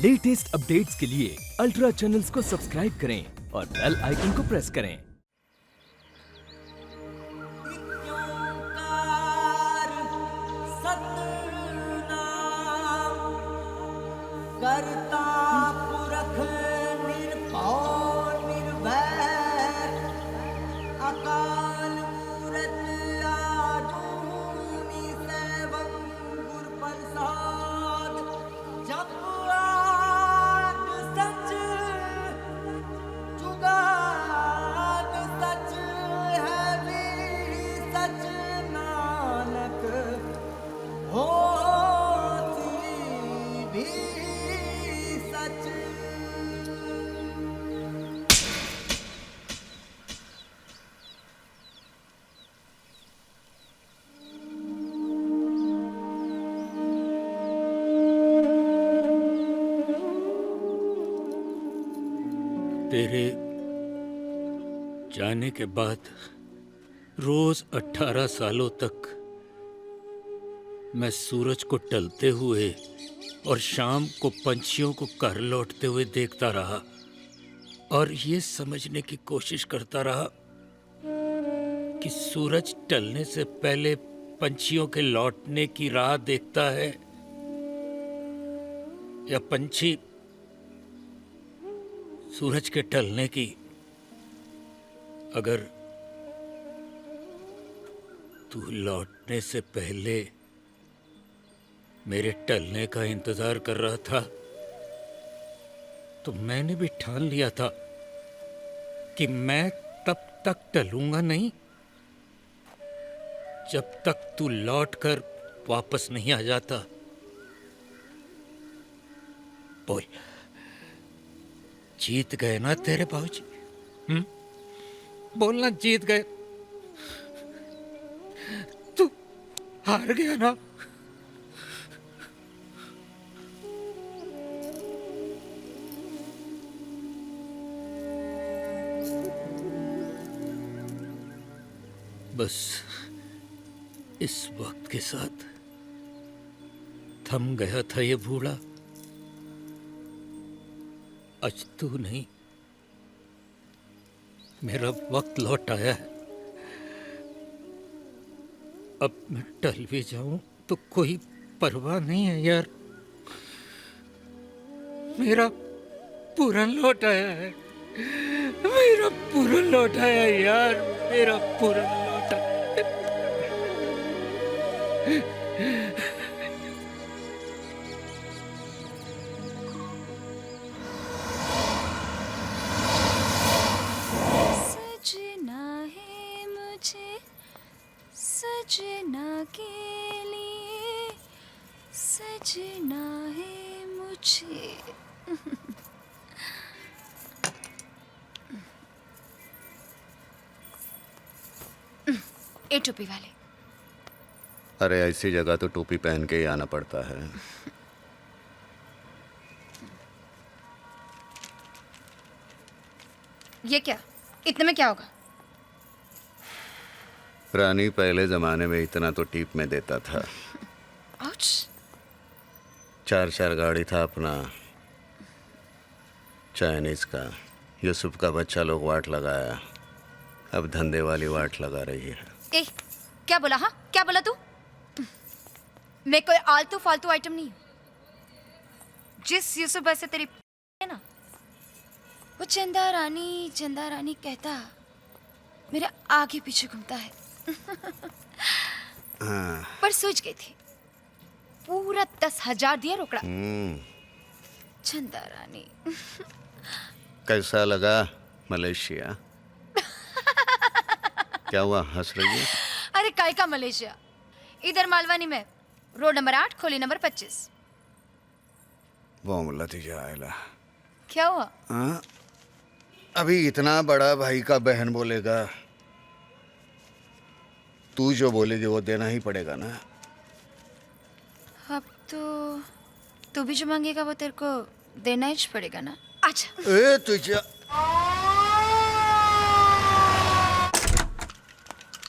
Latest updates के लिए ultra channels को सब्सक्राइब करें और बेल आइकन को प्रेस करें। करता पुरख निर्भय निर्वैर अकाल मूरत आजूनी सेवं गुरु प्रसाद जप आद सच जुगाद सच है भी सच नानक हो भी सच। तेरे जाने के बाद रोज 18 सालों तक मैं सूरज को ढलते हुए और शाम को पंछियों को घर लौटते हुए देखता रहा और ये समझने की कोशिश करता रहा कि सूरज ढलने से पहले पंछियों के लौटने की राह देखता है या पंछी सूरज के ढलने की। अगर तू लौटने से पहले मेरे टलने का इंतजार कर रहा था तो मैंने भी ठान लिया था कि मैं तब तक टलूंगा नहीं जब तक तू लौटकर वापस नहीं आ जाता। बोल, जीत गए ना तेरे बाबूजी? बोलना, जीत गए? तू हार गया ना? बस इस वक्त के साथ थम गया था ये बूढ़ा। आज तू नहीं, मेरा वक्त लौट आया है। अब मैं टल भी जाऊं तो कोई परवाह नहीं है यार। मेरा पूरन लौट आया है, मेरा पूरन लौट आया यार, मेरा पूरन लौट आया। सजना है मुझे सजना के लिए, सजना है मुझे। ए टोपी वाले, अरे ऐसी जगह तो टोपी पहन के ही आना पड़ता है। ये क्या? इतने में क्या होगा? रानी पहले जमाने में इतना तो टीप में देता था। आउच। 4 गाड़ी था अपना चाइनीज का। यूसुफ का बच्चा लोग वाट लगाया, अब धंधे वाली वाट लगा रही है। ए, क्या बोला? हाँ, क्या बोला तू? मैं कोई आलतू फालतू आइटम नहीं हूं। जिस यूसुफ से तेरी है ना, वो चंदा रानी कहता मेरे आगे पीछे घूमता है। पर सोच गई थी, पूरा 10,000 दिया रोकड़ा। चंदा रानी। कैसा लगा मलेशिया? क्या हुआ, हंस रही है? अरे काय का मलेशिया, इधर मालवानी में रोड नंबर 8 खोली नंबर 25। वो लतीजा आयला। क्या हुआ? अभी इतना बड़ा भाई का बहन बोलेगा, तू जो बोलेगी वो देना ही पड़ेगा ना। अब तो तू भी जो मांगेगा वो तेरे को देना ही पड़ेगा ना। अच्छा। ए तुझे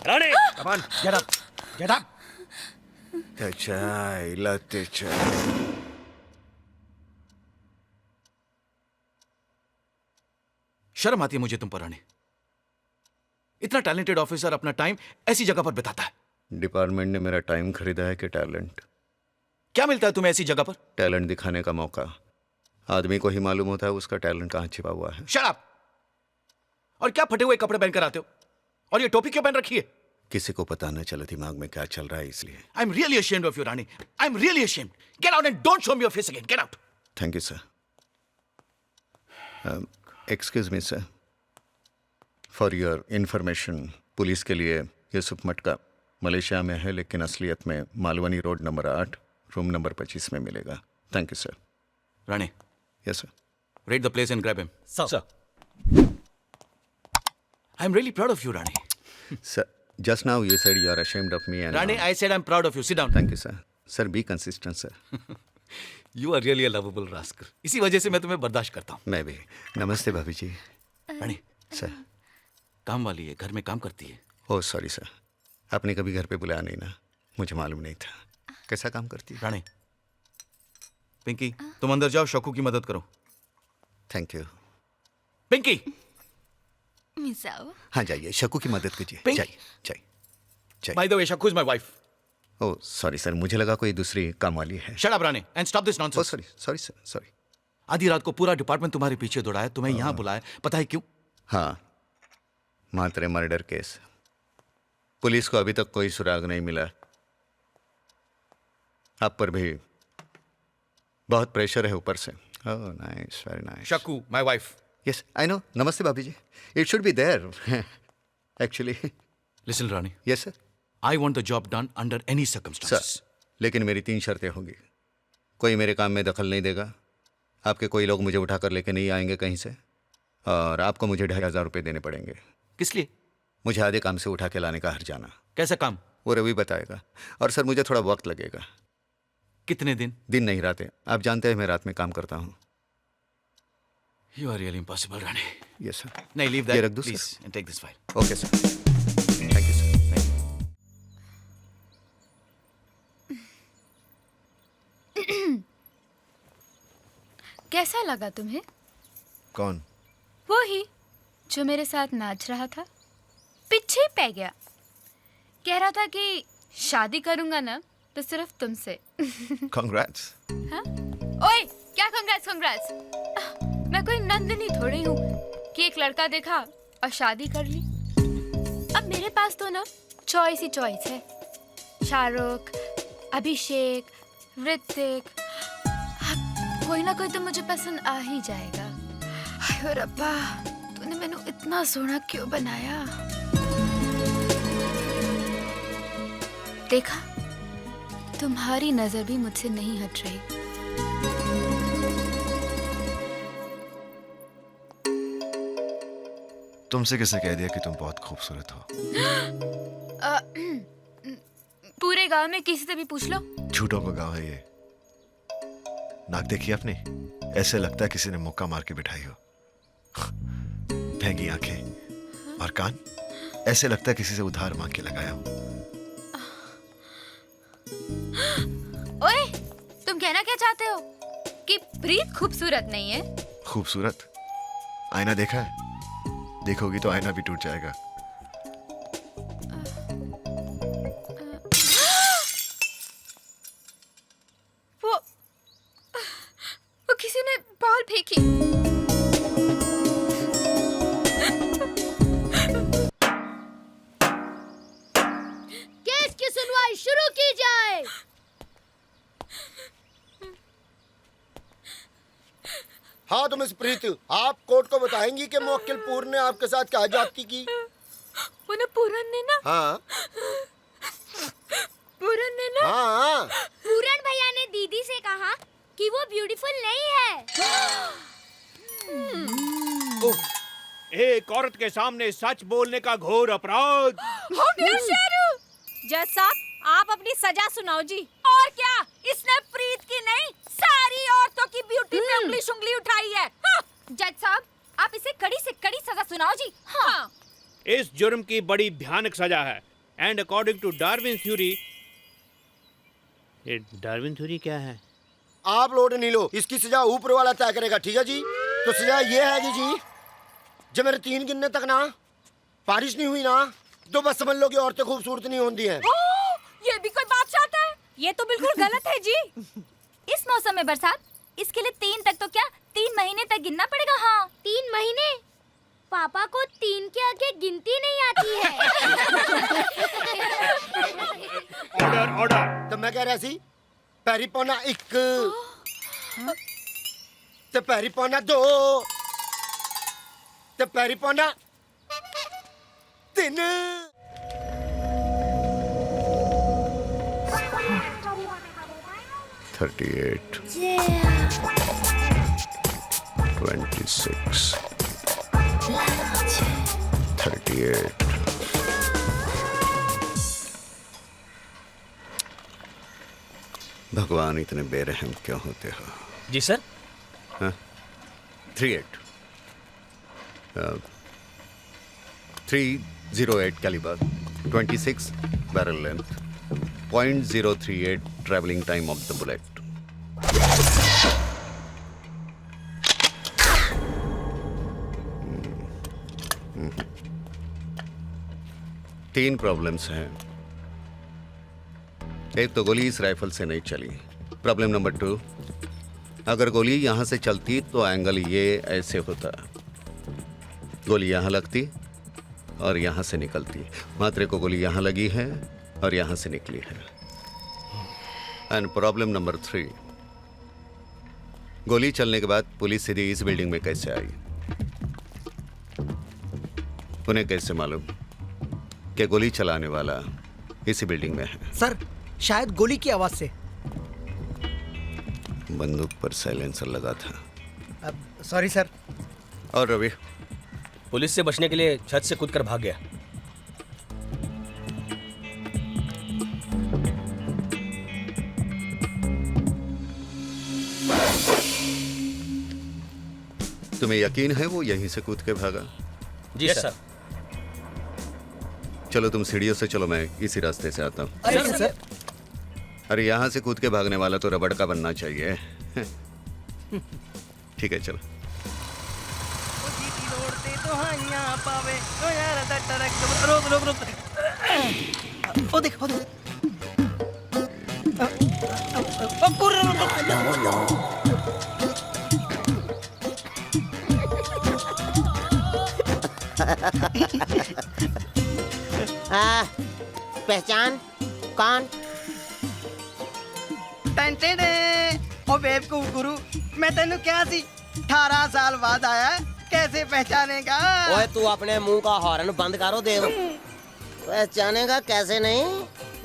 रानी, come on, get up, get up. त्याच्या आईला त्याच्या शर्म आती है मुझे तुम पर रानी। इतना टैलेंटेड ऑफिसर अपना टाइम ऐसी जगह पर बिताता है। डिपार्टमेंट ने मेरा टाइम खरीदा है कि टैलेंट? क्या मिलता है तुम्हें ऐसी जगह पर? टैलेंट दिखाने का मौका। आदमी को ही मालूम होता है उसका टैलेंट कहाँ छिपा हुआ है। Shut up! और क्या फटे हुए कपड़े पहनकर आते हो? और ये टोपी क्यों पहन रखी है? किसी को पता न चले दिमाग में क्या चल रहा है इसलिए। I am really ashamed of you, Rani. I am really ashamed. Get out and don't show me your face again. Get out. Thank you sir. Excuse me sir, for your information, police के लिए यूसुफ मटका Malaysia में है लेकिन असलियत में Malvani road number 8 room number 25 में मिलेगा। Thank you sir. Rani, yes sir. raid the place and grab him. Sir I am really proud of you, Rani. Sir, just now you said you are ashamed of me and Rani, I said I'm proud of you. Sit down. thank you sir. Sir, be consistent sir. You are really a lovable rascal. इसी वजह से मैं तुम्हें बर्दाश्त करता हूँ। मैं भी। नमस्ते भाभी जी। रानी, सर। काम वाली है, घर में काम करती है। ओह सॉरी सर, आपने कभी घर पे बुलाया नहीं ना, मुझे मालूम नहीं था। कैसा काम करती है? रानी, पिंकी, तुम अंदर जाओ, शक्कू की मदद करो। Thank you. पिंकी, मिसाओ। हाँ जाइए, शकू की मदद कीजिए। पिंक? जाइए जाइए जाइए। by the way, Shakku is my wife. Oh sorry sir, मुझे लगा कोई दूसरी काम वाली है। Shut up, Rani, and stop this oh nonsense. Sorry sorry sir, sorry. आधी रात को पूरा डिपार्टमेंट तुम्हारे पीछे दौड़ाया, तुम्हें यहाँ बुलाया, पता है क्यों? हाँ, मात्रे मर्डर केस। पुलिस को अभी तक कोई सुराग नहीं मिला। आप पर भी बहुत प्रेशर है ऊपर से। Oh nice, very nice. Shakku, my wife. Yes I know. नमस्ते भाभी जी। It should be there actually. Listen, Rani, yes sir. I want the job done under any circumstances. सर, लेकिन मेरी 3 शर्तें होंगी। कोई मेरे काम में दखल नहीं देगा, आपके कोई लोग मुझे उठाकर लेके नहीं आएंगे कहीं से, और आपको मुझे 2500 रुपये देने पड़ेंगे। किस लिए? मुझे आधे काम से उठा के लाने का हर्जाना। कैसा काम? वो रवि बताएगा। और सर मुझे थोड़ा वक्त लगेगा। कितने दिन? दिन नहीं रातें। आप जानते हैं मैं रात में काम करता हूँ। You are really impossible, Rani. Yes sir. नहीं, leave ये that, रख दो, please, sir. and take this file. Okay sir, thank you sir. कैसा लगा तुम्हें? कौन? वो ही जो मेरे साथ नाच रहा था, पीछे पै गया। कह रहा था कि शादी करूंगा ना तो सिर्फ तुमसे। Congrats. हाँ? ओए, क्या कांग्रेस कांग्रेस? मैं कोई नंदिनी थोड़ी हूँ कि एक लड़का देखा और शादी कर ली। अब मेरे पास तो ना चॉइस ही चॉइस है। शाहरुख, अभिषेक, ऋतिक, कोई ना कोई तो मुझे पसंद आ ही जाएगा। हाय रब्बा, तूने मैनू इतना सोहना क्यों बनाया? देखा, तुम्हारी नजर भी मुझसे नहीं हट रही। तुमसे किसने कह दिया कि तुम बहुत खूबसूरत हो? पूरे गांव में किसी से भी पूछ लो। झूठों का गांव है ये। नाक देखी आपने? ऐसे लगता है किसी ने मुक्का मार के बिठाई हो। भैंगी आंखें और कान, ऐसे लगता है किसी से उधार मांग के लगाया हो। ओए, तुम कहना क्या चाहते हो? कि प्रीत खूबसूरत नहीं है? खूबसूरत? आईना देखा है? देखोगी तो आईना भी टूट जाएगा। वो किसी ने बॉल फेंकी। केस की सुनवाई शुरू की जाए। हाँ तो मिस प्रीत, आप कोर्ट को बताएंगी कि मुवक्किल पूरन ने आपके साथ क्या ज्यादती की? वो ना पूरन ने ना हाँ पूरन ने ना हाँ। पूरन भैया ने दीदी से कहा कि वो ब्यूटीफुल नहीं है। एक औरत के सामने सच बोलने का घोर अपराध। जज साहब, आप अपनी सजा सुनाओ जी। और क्या, इसने प्रीत की नहीं सारी औरतों की ब्यूटी पे उंगली उठाई है। हाँ। जज साहब, आप इसे कड़ी से कड़ी सजा सुनाओ जी। हाँ। इस जुर्म की बड़ी भयानक सजा है and according to Darwin theory. ये डार्विन थ्योरी क्या है? आप लोड नहीं लो, इसकी सजा ऊपर वाला तय करेगा। ठीक है जी, तो सजा ये है कि जी जब मेरे 3 गिनने तक ना बारिश नहीं हुई ना तो बस समझ लो कि औरतें खूबसूरत नहीं होती हैं। ये भी कोई बात शात है? ये तो बिल्कुल गलत है जी। इस मौसम में बरसात, इसके लिए 3 तक तो क्या 3 महीने तक गिनना पड़ेगा। हाँ 3 महीने? पापा को 3 के आगे गिनती नहीं आती है। Order order. तो मैं कह रहा सी पैरी पौना 1 ते पैरी पौना 2 ते पैरी पौना 3। $38, 26, 38। भगवान इतने बेरहम क्यों होते हो? जी सर। हाँ? 38, 308 calibre, 26 barrel length, .038 traveling time of the bullet. तीन प्रॉब्लम्स हैं। एक तो गोली इस राइफल से नहीं चली। प्रॉब्लम नंबर 2, अगर गोली यहां से चलती तो एंगल ये ऐसे होता, गोली यहां लगती और यहां से निकलती। मात्रे को गोली यहां लगी है और यहां से निकली है। एंड प्रॉब्लम नंबर 3, गोली चलने के बाद पुलिस सीधी इस बिल्डिंग में कैसे आई? उन्हें कैसे मालूम कि गोली चलाने वाला इसी बिल्डिंग में है? सर शायद गोली की आवाज से। बंदूक पर साइलेंसर लगा था। Sorry sir. और रवि? पुलिस से बचने के लिए छत से कूदकर भाग गया। तुम्हें यकीन है वो यहीं से कूद के भागा? जी सर। चलो तुम सीढ़ियों से चलो, मैं इसी रास्ते से आता हूँ। अरे सर। अरे यहाँ से कूद के भागने वाला तो रबड़ का बनना चाहिए। ठीक है चलो। रोक रोक रोक। ओ देखो पहचान कौन? ओ बेवकूफ गुरु, मैं तेनू क्या सी 18 साल बाद आया, कैसे पहचानेगा? ओए तू अपने मुंह का हॉर्न बंद करो देव। पहचानेगा कैसे नहीं?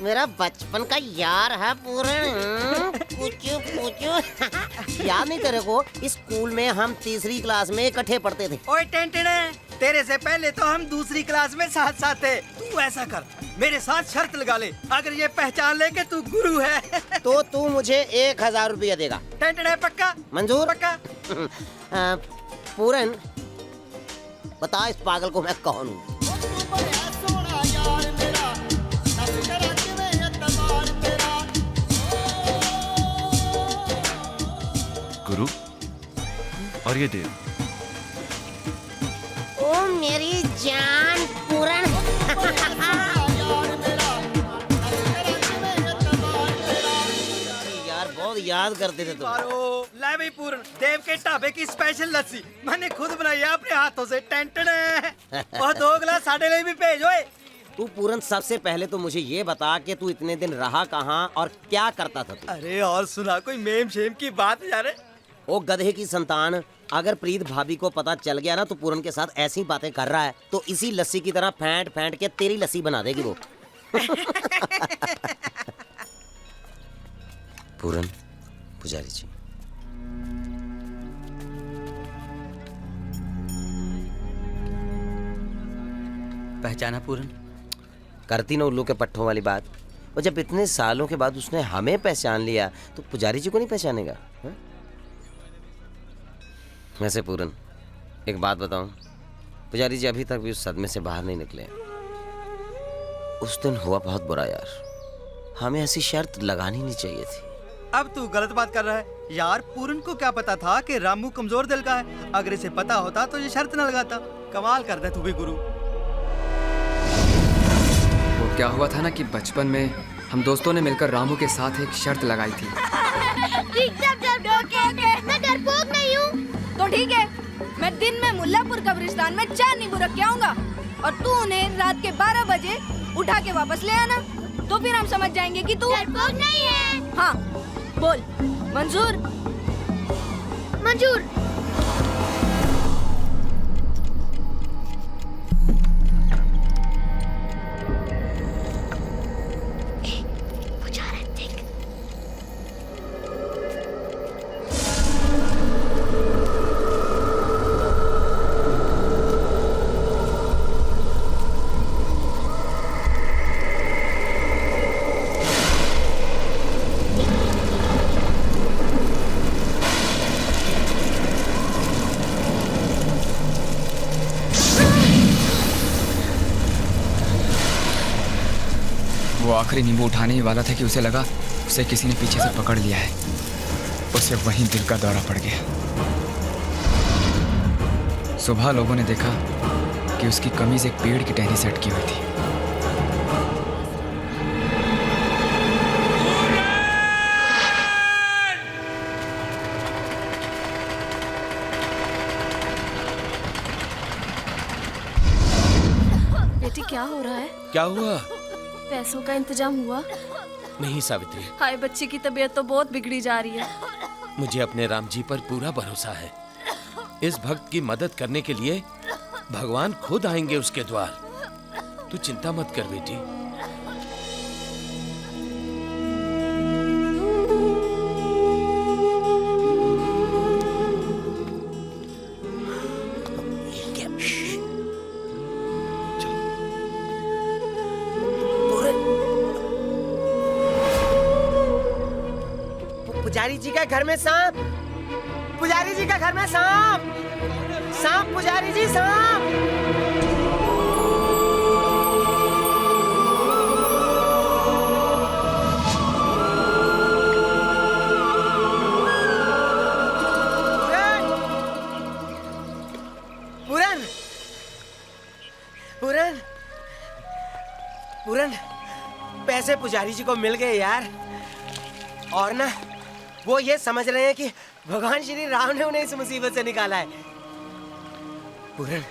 मेरा बचपन का यार है पूरन। पूछू पूछू। याद नहीं तेरे को? स्कूल में हम 3री क्लास में इकट्ठे पढ़ते थे। ओए टेंटने, तेरे से पहले तो हम 2री क्लास में साथ साथ थे। तू ऐसा कर, मेरे साथ शर्त लगा ले, अगर ये पहचान ले कि तू गुरु है तो तू मुझे 1000 रुपया देगा। टेंटने पक्का? मंजूर? पक्का। पूरन बता इस पागल को मैं कौन हूँ? गुरु और ये देव। ओ मेरी जान पूरन। यार बहुत याद करते थे तुम। ले भाई पूरन, देव के ढाबे की स्पेशल लस्सी मैंने खुद बनाई है अपने हाथों से। टेंटने और 2 गिलास साढ़े लिए भी भेज। ओए तू पूरन सबसे पहले तो मुझे ये बता कि तू इतने दिन रहा कहाँ और क्या करता था तू? अरे और सुना कोई मेम शेम की बात यार। ओ गधे की संतान, अगर प्रीत भाभी को पता चल गया ना तो पूरन के साथ ऐसी बातें कर रहा है तो इसी लस्सी की तरह फेंट फेंट के तेरी लस्सी बना देगी वो। पूरन, पुजारी जी। पहचाना पूरन? करती ना उल्लू के पट्टों वाली बात। और जब इतने सालों के बाद उसने हमें पहचान लिया तो पुजारी जी को नहीं पहचानेगा? हा? वैसे पूरन एक बात बताऊं, पुजारी जी अभी तक भी उस सदमे से बाहर नहीं निकले। उस दिन हुआ बहुत बुरा यार, हमें ऐसी शर्त लगानी नहीं चाहिए थी। अब तू गलत बात कर रहा है। यार पूरन को क्या पता था कि रामू कमजोर दिल का है। अगर इसे पता होता तो ये शर्त न लगाता। कमाल कर दे तू भी गुरु। वो क्या हुआ था ना कि बचपन में हम दोस्तों ने मिलकर रामू के साथ एक शर्त लगाई थी। मैं डरपोक नहीं हूँ। तो ठीक है, मैं दिन में मुल्लापुर कब्रिस्तान में 4 नींबू रख के आऊंगा और तू उन्हें रात के 12 बजे उठा के वापस ले आना। तो फिर हम समझ जाएंगे कि तू डरपोक नहीं है। हाँ बोल, मंजूर? मंजूर। वो आखिरी नींबू उठाने ही वाला था कि उसे लगा उसे किसी ने पीछे से पकड़ लिया है। उसे वहीं दिल का दौरा पड़ गया। सुबह लोगों ने देखा कि उसकी कमीज एक पेड़ की टहनी से अटकी हुई थी। बेटी क्या हो रहा है? क्या हुआ? पैसों का इंतजाम हुआ? नहीं सावित्री, हाय, बच्ची की तबीयत तो बहुत बिगड़ी जा रही है। मुझे अपने राम जी पर पूरा भरोसा है। इस भक्त की मदद करने के लिए भगवान खुद आएंगे उसके द्वार। तू चिंता मत कर बेटी। पुजारी जी का घर में सांप। पुजारी जी का घर में सांप। सांप पुजारी जी, सांप। पूरन, पूरन, पूरन, पैसे पुजारी जी को मिल गए यार। और ना वो ये समझ रहे हैं कि भगवान श्री राम ने उन्हें इस मुसीबत से निकाला है। पूरन,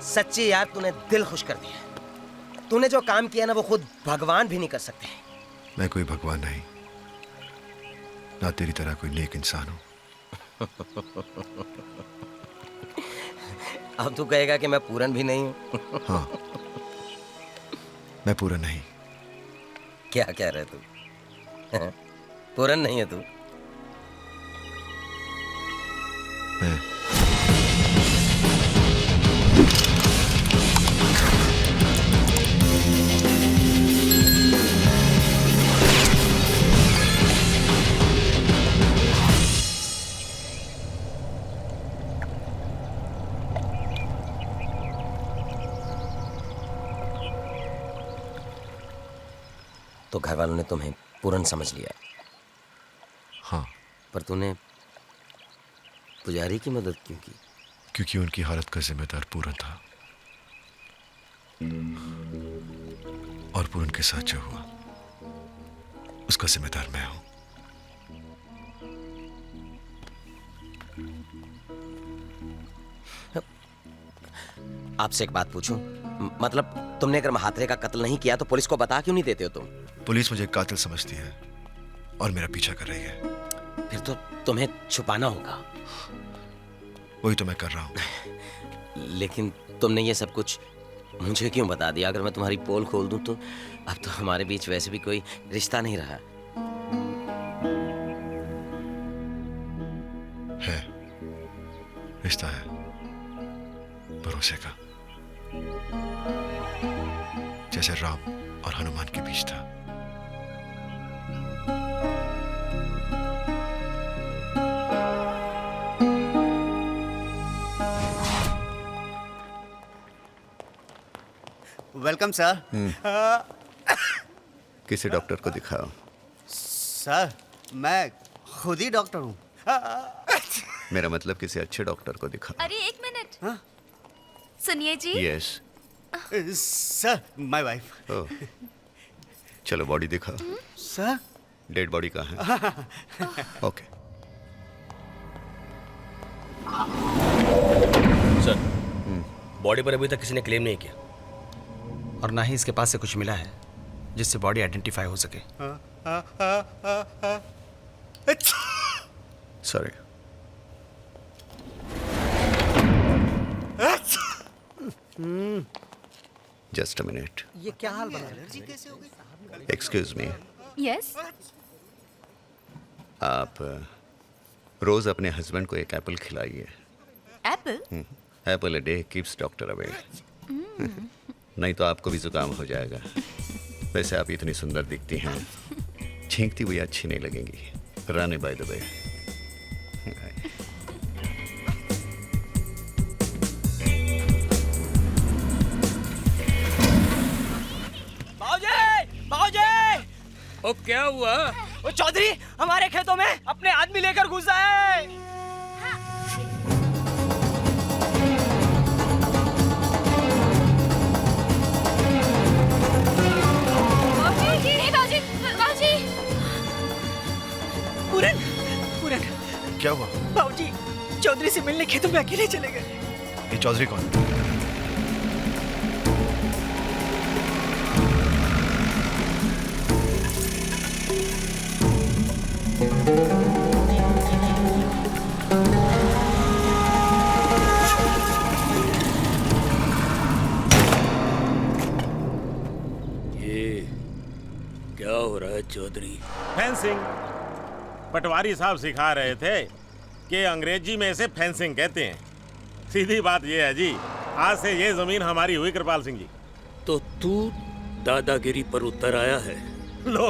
सच्ची यार तूने दिल खुश कर दिया। तूने जो काम किया ना वो खुद भगवान भी नहीं कर सकते। मैं कोई भगवान नहीं, ना तेरी तरह कोई नेक इंसान हूं। अब तू कहेगा कि मैं पूरन भी नहीं हूं। हाँ, मैं पूरन नहीं। क्या कह रहे तू? पूरन नहीं है तू? मैं तो घर वालों ने तुम्हें पूरन समझ लिया? हाँ। पर तूने पुजारी की मदद क्यों की? क्योंकि उनकी हालत का जिम्मेदार पूरन था। और पूरन के साथ जो हुआ उसका जिम्मेदार मैं हूं। आपसे एक बात पूछूं? मतलब तुमने अगर महात्रे का कत्ल नहीं किया तो पुलिस को बता क्यों नहीं देते हो तुम? पुलिस मुझे कातिल समझती है और मेरा पीछा कर रही है। फिर तो तुम्हें छुपाना होगा। वही तो मैं कर रहा हूं। लेकिन तुमने ये सब कुछ मुझे क्यों बता दिया? अगर मैं तुम्हारी पोल खोल दूं तो अब तो हमारे बीच वैसे भी कोई रिश्ता नहीं रहा है। रिश्ता है, भरोसे का, जैसे राम और हनुमान के बीच था। Welcome sir. किसी डॉक्टर को दिखाओ। सर मैं खुद ही डॉक्टर हूँ। मेरा मतलब किसी अच्छे डॉक्टर को दिखा। अरे एक मिनट सुनिए जी। Yes sir, my wife. Oh, चलो बॉडी दिखाओ। सर, डेड बॉडी कहाँ है? ओके। सर, बॉडी पर अभी तक किसी ने क्लेम नहीं किया और ना ही इसके पास से कुछ मिला है जिससे बॉडी आइडेंटिफाई हो सके। सॉरी। Just a minute. ये क्या हाल बना? एलर्जी कैसे हो गई? Excuse me, yes. आप रोज अपने हस्बैंड को एक एप्पल खिलाइए। Apple? Apple a day keeps doctor away. नहीं तो आपको भी जुकाम हो जाएगा। वैसे आप इतनी सुंदर दिखती हैं, छींकती हुई अच्छी नहीं लगेंगी। रानी बाय द वे। ओ क्या हुआ? वो चौधरी हमारे खेतों में अपने आदमी लेकर घुसा है। पूरन, पूरन। क्या हुआ? बाबूजी चौधरी से मिलने खेतों में अकेले चले गए। ये चौधरी कौन? ये क्या हो रहा है चौधरी? फेंसिंग। पटवारी साहब सिखा रहे थे कि अंग्रेजी में इसे फेंसिंग कहते हैं। सीधी बात ये है जी, आज से ये जमीन हमारी हुई कृपाल सिंह जी। तो तू दादागिरी पर उतर आया है? लो,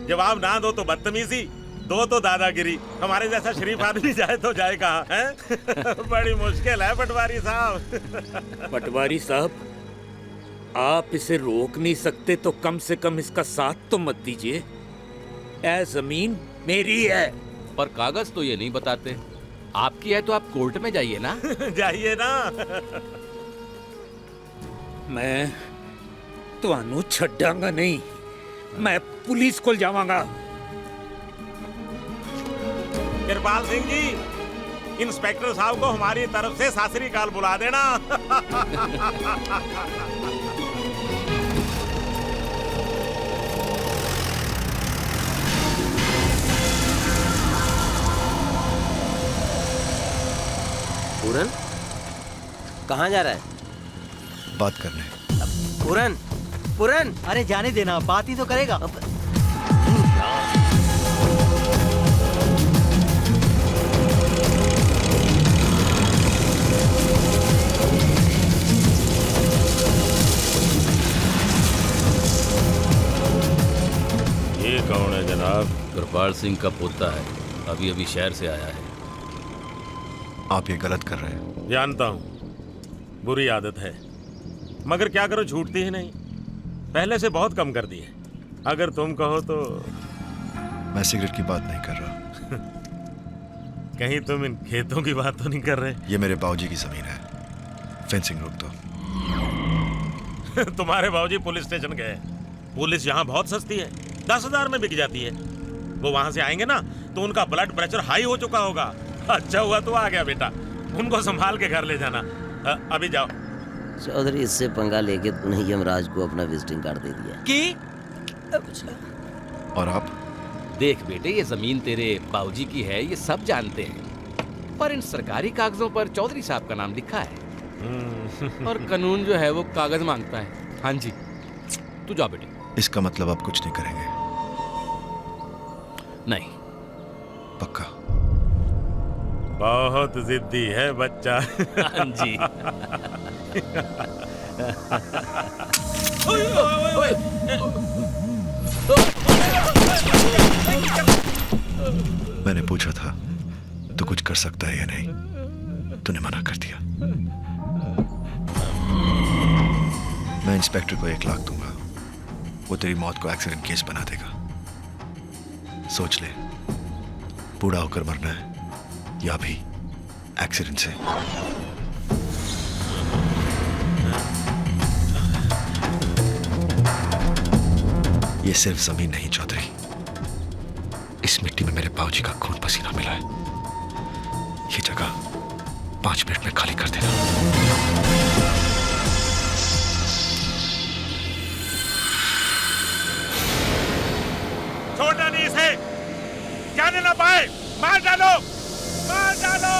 जवाब ना दो तो बदतमीजी, दो तो दादागिरी। हमारे जैसा शरीफ आदमी जाए तो जाए कहाँ है? बड़ी मुश्किल है पटवारी साहब। पटवारी साहब, आप इसे रोक नहीं सकते तो कम से कम इसका साथ तो मत दीजिए। यह जमीन मेरी है। पर कागज तो ये नहीं बताते। आपकी है तो आप कोर्ट में जाइए ना। जाइए ना। मैं ਤੁਹਾਨੂੰ ਛੱਡਾਂਗਾ नहीं, मैं पुलिस को जावांगा। कृपाल सिंह जी, इंस्पेक्टर साहब को हमारी तरफ से सत श्री अकाल बुला देना। पूरन, कहाँ जा रहा है? बात करने। पूरन, पूरन। अरे जाने देना, बात ही तो करेगा। ये कौन है जनाब? कृपाल सिंह का पोता है, अभी अभी शहर से आया है। आप ये गलत कर रहे हैं। जानता हूँ, बुरी आदत है, मगर क्या करो, छूटती ही नहीं। पहले से बहुत कम कर दी है। अगर तुम कहो तो। मैं सिगरेट की बात नहीं कर रहा। कहीं तुम इन खेतों की बात तो नहीं कर रहे? ये मेरे बाबूजी की जमीन है, फेंसिंग रोक दो। तुम्हारे बाबूजी पुलिस स्टेशन गए। पुलिस यहाँ बहुत सस्ती है, 10,000 में बिक जाती है। वो वहां से आएंगे ना तो उनका ब्लड प्रेशर हाई हो चुका होगा। अच्छा हुआ तो आ गया बेटा, उनको संभाल के घर ले जाना। अभी जाओ। चौधरी, इससे पंगा लेके तूने यमराज को अपना विजिटिंग कार्ड दे दिया कि? और आप? देख बेटे, ये जमीन तेरे बाबूजी की है, ये सब जानते हैं, पर इन सरकारी कागजों पर चौधरी साहब का नाम लिखा है। और कानून जो है वो कागज मांगता है। हाँ जी, तू जा बेटे। इसका मतलब आप कुछ नहीं करेंगे? नहीं। पक्का? बहुत जिद्दी है बच्चा। हाँ जी। मैंने पूछा था तो कुछ कर सकता है या नहीं, तूने मना कर दिया। मैं इंस्पेक्टर को 1 लाख दूंगा, वो तेरी मौत को एक्सीडेंट केस बना देगा। सोच ले, बूढ़ा होकर मरना है या भी एक्सीडेंट से। ये सिर्फ जमीन नहीं चौधरी, इस मिट्टी में मेरे बाबूजी का खून पसीना मिला है। ये जगह 5 मिनट में खाली कर देना। छोड़ना नहीं इसे, जाने ना पाए। मार डालो, मार डालो।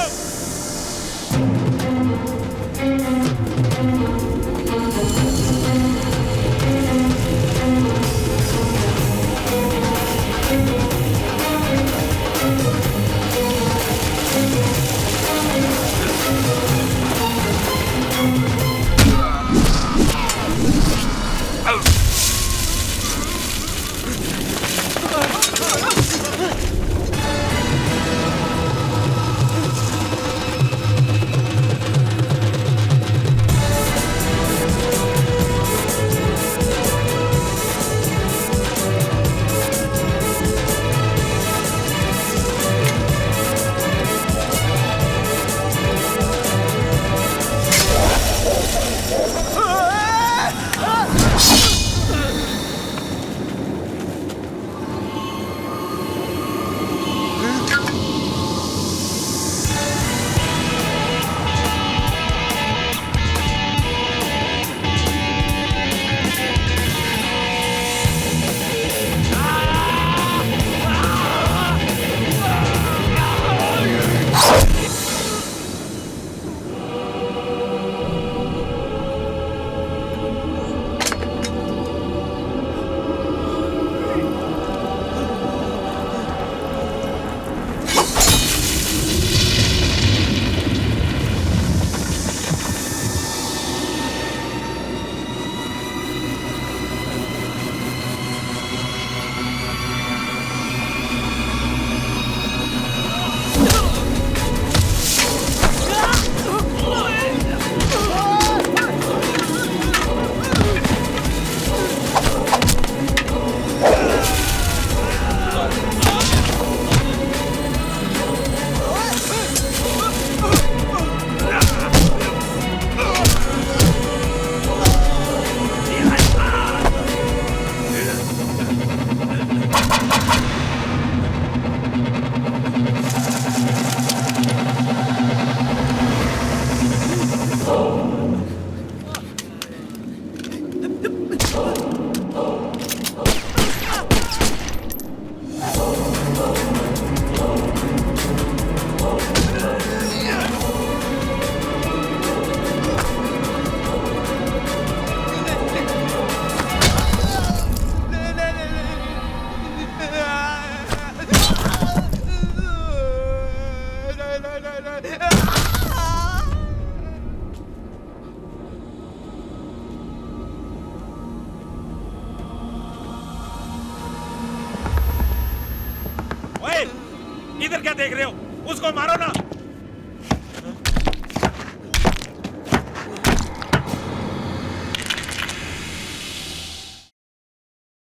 इधर क्या देख रहे हो? उसको मारो ना।